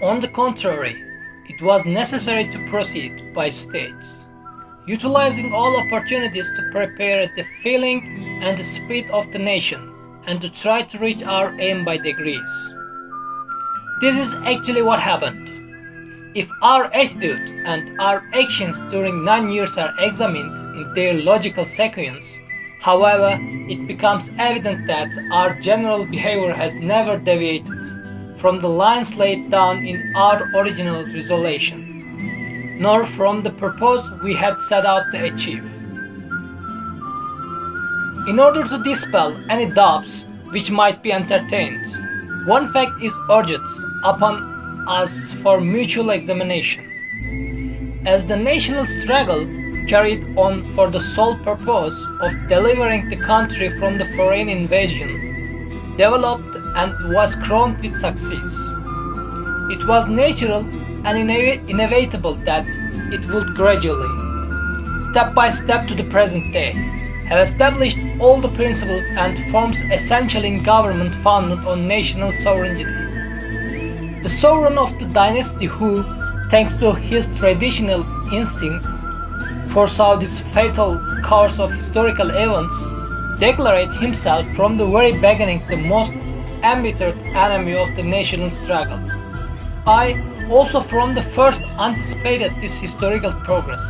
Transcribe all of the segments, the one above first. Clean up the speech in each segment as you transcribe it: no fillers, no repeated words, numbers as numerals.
On the contrary, it was necessary to proceed by stages, utilizing all opportunities to prepare the feeling and the spirit of the nation, and to try to reach our aim by degrees. This is actually what happened. If our attitude and our actions during 9 years are examined in their logical sequence, however, it becomes evident that our general behavior has never deviated from the lines laid down in our original resolution, nor from the purpose we had set out to achieve. In order to dispel any doubts which might be entertained, one fact is urged upon us for mutual examination. As the national struggle carried on for the sole purpose of delivering the country from the foreign invasion, developed and was crowned with success, it was natural and inevitable that it would gradually, step by step to the present day, have established all the principles and forms essential in government founded on national sovereignty. The sovereign of the dynasty who, thanks to his traditional instincts, foresaw this fatal course of historical events, declared himself from the very beginning the most embittered enemy of the national struggle. I also from the first anticipated this historical progress,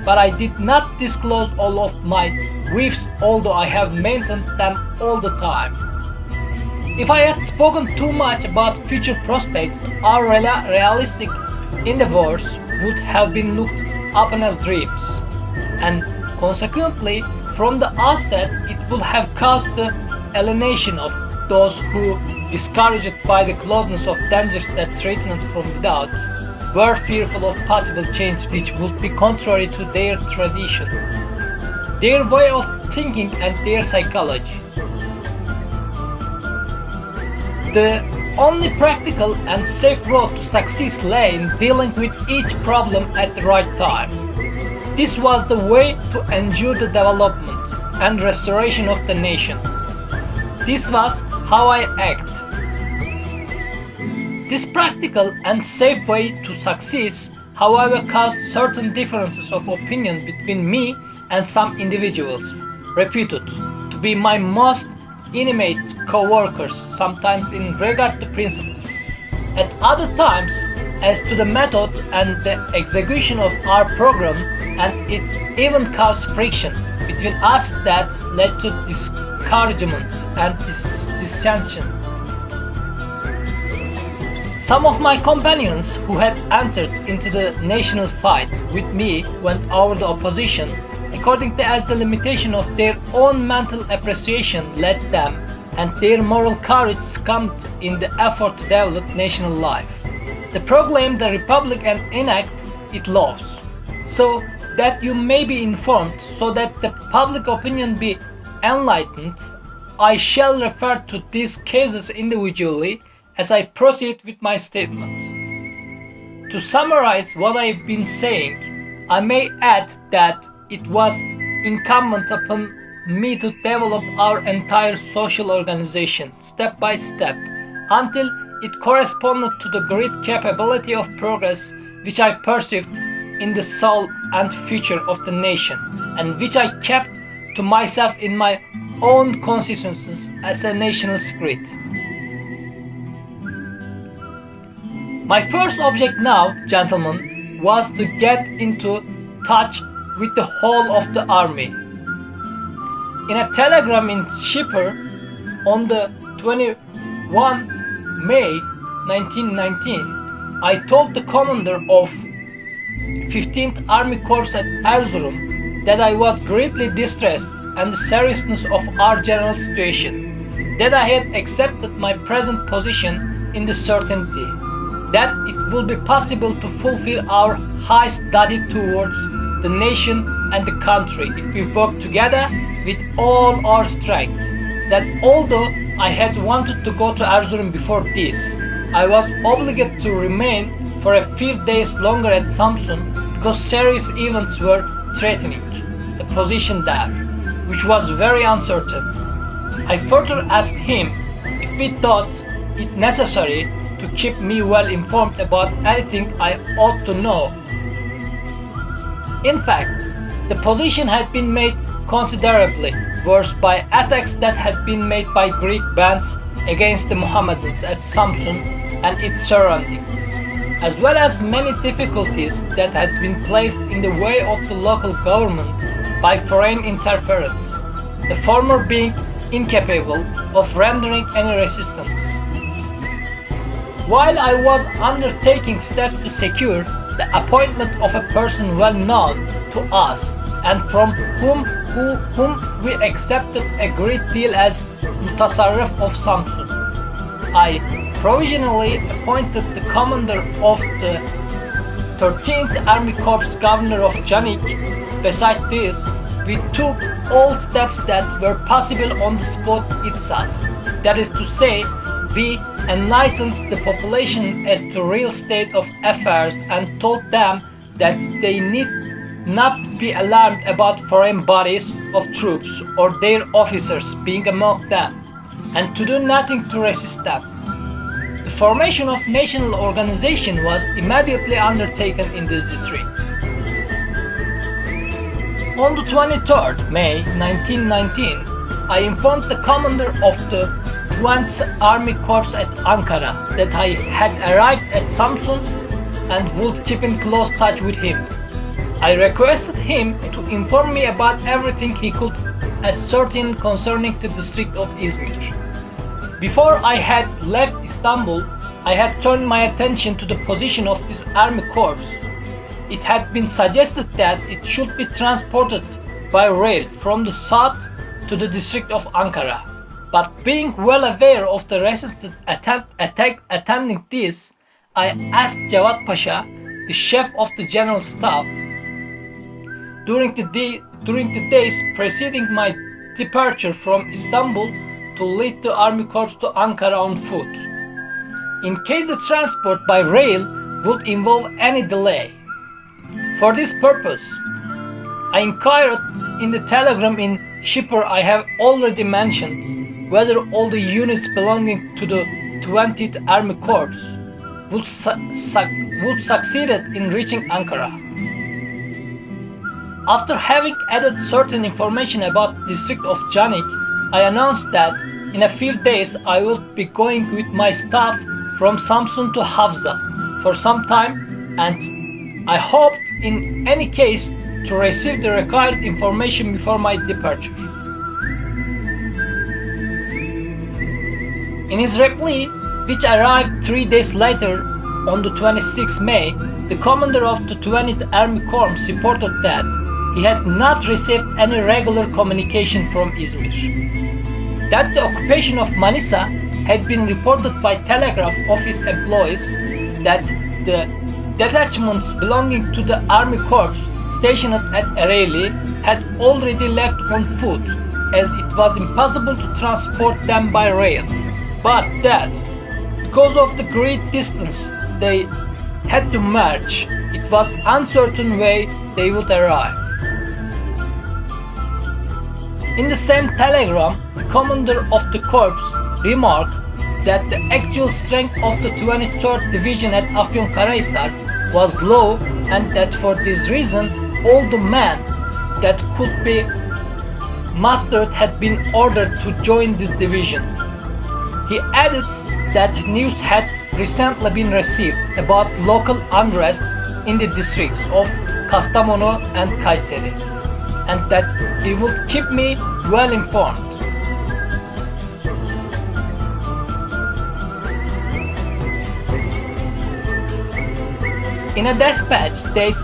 but I did not disclose all of my griefs, although I have maintained them all the time. If I had spoken too much about future prospects, our realistic endeavors would have been looked upon as dreams, and consequently, from the outset, it would have caused the alienation of those who, discouraged by the closeness of dangers that threatened from without, were fearful of possible change which would be contrary to their tradition, their way of thinking, and their psychology. The only practical and safe road to success lay in dealing with each problem at the right time. This was the way to ensure the development and restoration of the nation. This was how I act. This practical and safe way to success, however, caused certain differences of opinion between me and some individuals, reputed to be my most intimate co-workers, sometimes in regard to principles, at other times as to the method and the execution of our program, and it even caused friction between us that led to discouragement and dissension. Some of my companions who had entered into the national fight with me went over the opposition according to as the limitation of their own mental appreciation led them, and their moral courage succumbed in the effort to develop national life. They proclaim the republic and enact its laws, so that you may be informed, so that the public opinion be enlightened. I shall refer to these cases individually as I proceed with my statement. To summarize what I've been saying, I may add that it was incumbent upon me to develop our entire social organization step by step until it corresponded to the great capability of progress which I perceived in the soul and future of the nation, and which I kept to myself in my own consciousness as a national secret. My first object now, gentlemen, was to get into touch with the whole of the army. In a telegram in Shipper on the 21 May 1919, I told the commander of 15th Army Corps at Erzurum that I was greatly distressed and the seriousness of our general situation, that I had accepted my present position in the certainty that it would be possible to fulfill our highest duty towards the nation and the country if we work together with all our strength, that although I had wanted to go to Erzurum before this, I was obligated to remain for a few days longer at Samsun because serious events were threatening the position there, which was very uncertain. I further asked him if we thought it necessary to keep me well informed about anything I ought to know. In fact, the position had been made considerably worse by attacks that had been made by Greek bands against the Mohammedans at Samsun and its surroundings, as well as many difficulties that had been placed in the way of the local government by foreign interference, the former being incapable of rendering any resistance. While I was undertaking steps to secure the appointment of a person well known to us and from whom we accepted a great deal as Mutasarrif of Samsun, I provisionally appointed the commander of the 13th Army Corps Governor of Canik. Besides this, we took all steps that were possible on the spot itself. That is to say, we enlightened the population as to real state of affairs and told them that they need not be alarmed about foreign bodies of troops or their officers being among them, and to do nothing to resist them. The formation of national organization was immediately undertaken in this district. On the 23rd May 1919, I informed the commander of the 20th Army Corps at Ankara that I had arrived at Samsun and would keep in close touch with him. I requested him to inform me about everything he could ascertain concerning the district of Izmir. Before I had left Istanbul, I had turned my attention to the position of this army corps. It had been suggested that it should be transported by rail from the south to the district of Ankara. But being well aware of the resistance attending this, I asked Cevat Pasha, the chef of the general staff, during the days preceding my departure from Istanbul, to lead the army corps to Ankara on foot, in case the transport by rail would involve any delay. For this purpose, I inquired in the telegram in Shipper I have already mentioned whether all the units belonging to the 20th Army Corps would succeed in reaching Ankara. After having added certain information about the district of Canik, I announced that in a few days I would be going with my staff from Samsun to Havza for some time, and I hoped in any case to receive the required information before my departure. In his reply, which arrived 3 days later on the 26th May, the commander of the 20th Army Corps reported that he had not received any regular communication from Izmir, that the occupation of Manisa had been reported by telegraph office employees, that the detachments belonging to the Army Corps stationed at Ereğli had already left on foot, as it was impossible to transport them by rail, but that because of the great distance they had to march, it was uncertain way they would arrive. In the same telegram, the commander of the corps remarked that the actual strength of the 23rd Division at Afyonkarahisar was low, and that for this reason all the men that could be mustered had been ordered to join this division. He added that news had recently been received about local unrest in the districts of Kastamonu and Kayseri, and that he would keep me well informed. In a dispatch dated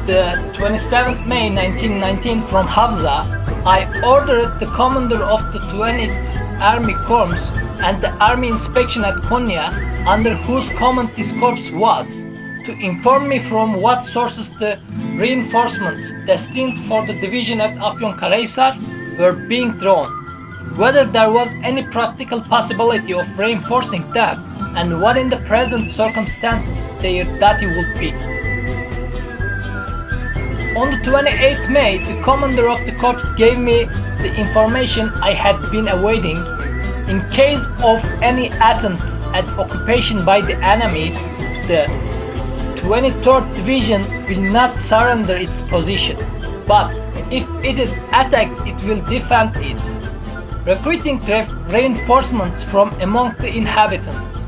the 27th May 1919 from Havza, I ordered the commander of the 20th Army Corps and the Army Inspection at Konya, under whose command this corps was, to inform me from what sources the reinforcements destined for the division at Afyonkarahisar were being drawn, whether there was any practical possibility of reinforcing them, and what in the present circumstances their duty would be. On the 28th May, the commander of the corps gave me the information I had been awaiting in case of any attempt at occupation by the enemy, the 23rd Division will not surrender its position, but if it is attacked, it will defend it, recruiting reinforcements from among the inhabitants.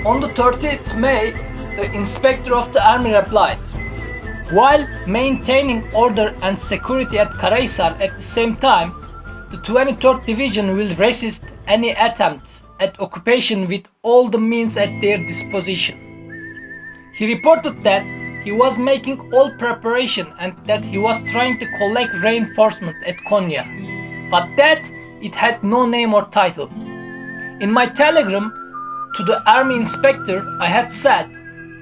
On the 30th May, the inspector of the army replied, "While maintaining order and security at Karahisar at the same time, the 23rd Division will resist any attempt at occupation with all the means at their disposition." He reported that he was making all preparation and that he was trying to collect reinforcement at Konya, but that it had no name or title. In my telegram to the army inspector, I had said,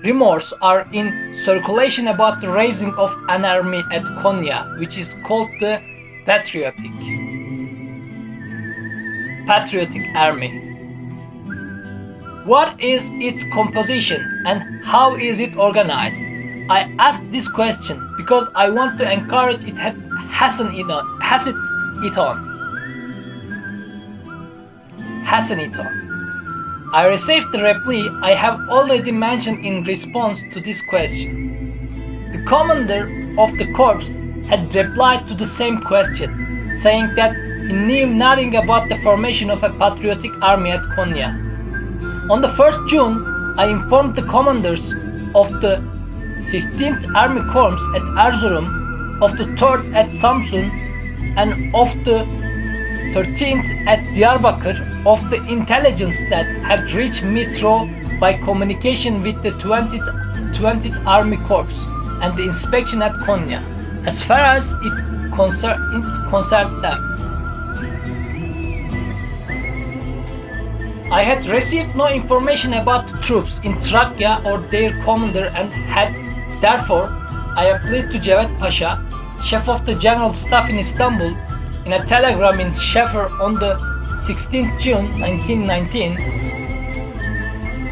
"Rumors are in circulation about the raising of an army at Konya, which is called the Patriotic Army. What is its composition and how is it organized?" I asked this question because I want to encourage it hasten it on. I received the reply I have already mentioned in response to this question. The commander of the corps had replied to the same question, saying that he knew nothing about the formation of a patriotic army at Konya. On the 1st June, I informed the commanders of the 15th Army Corps at Erzurum, of the 3rd at Samsun, and of the 13th at Diyarbakır of the intelligence that had reached me through by communication with the 20th Army Corps and the inspection at Konya, as far as it concerned them. I had received no information about the troops in Trakya or their commander and had, therefore, I applied to Cevat Pasha, Chief of the General Staff in Istanbul, in a telegram in Şefer on the 16th June 1919,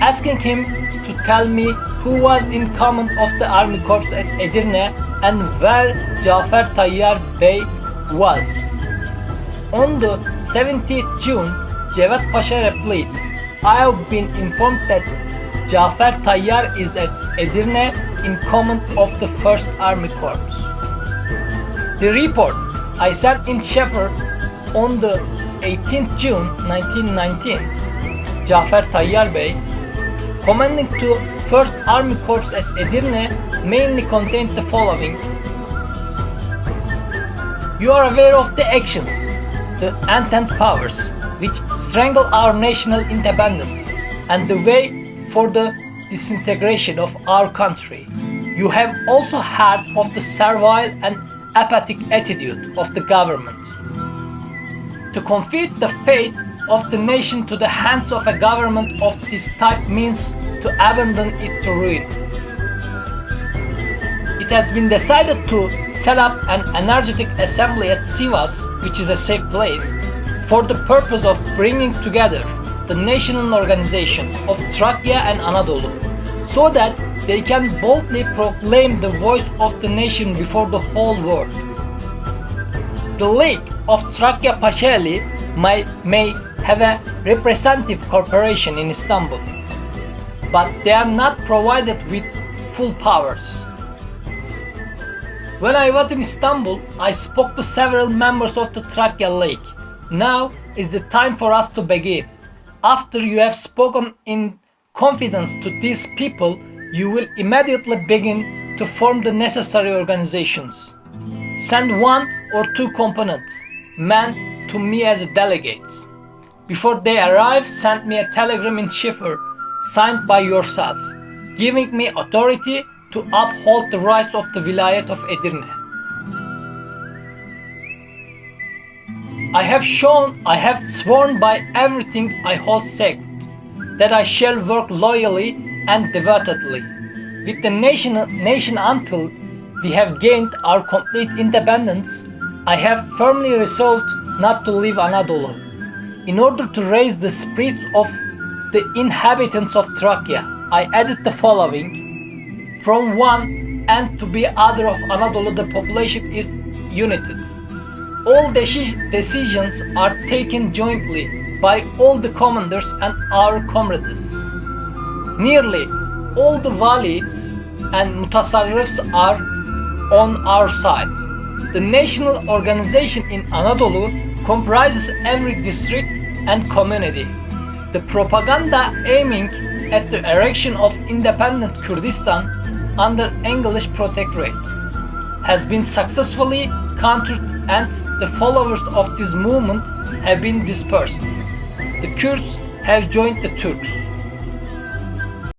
asking him to tell me who was in command of the Army Corps at Edirne and where Cafer Tayyar Bey was. On the 17th June, Cevat Pasha replied, "I have been informed that Cafer Tayyar is at Edirne in command of the 1st Army Corps." The report I sent in Şefer on the 18th June 1919, Cafer Tayyar Bey, commanding to 1st Army Corps at Edirne, mainly contained the following: "You are aware of the actions, the Entente powers, which strangle our national independence and the way for the disintegration of our country. You have also heard of the servile and apathic attitude of the government. To confide the fate of the nation to the hands of a government of this type means to abandon it to ruin. It has been decided to set up an energetic assembly at Sivas, which is a safe place, for the purpose of bringing together the national organization of Trakya and Anadolu, so that they can boldly proclaim the voice of the nation before the whole world. The League of Trakya Paşaeli may have a representative corporation in Istanbul, but they are not provided with full powers. When I was in Istanbul, I spoke to several members of the Trakya League. Now is the time for us to begin. After you have spoken in confidence to these people, you will immediately begin to form the necessary organizations. Send 1 or 2 component men to me as delegates. Before they arrive, send me a telegram in Şefer, signed by yourself, giving me authority to uphold the rights of the Vilayet of Edirne. I have sworn by everything I hold sacred, that I shall work loyally and devotedly with the nation until we have gained our complete independence. I have firmly resolved not to leave Anadolu. In order to raise the spirits of the inhabitants of Trakya, I added the following: from one end to the other of Anadolu, the population is united. All decisions are taken jointly by all the commanders and our comrades. Nearly all the wali's and mutasarrifs are on our side. The national organization in Anadolu comprises every district and community. The propaganda aiming at the erection of independent Kurdistan under English protectorate has been successfully countered and the followers of this movement have been dispersed. The Kurds have joined the Turks.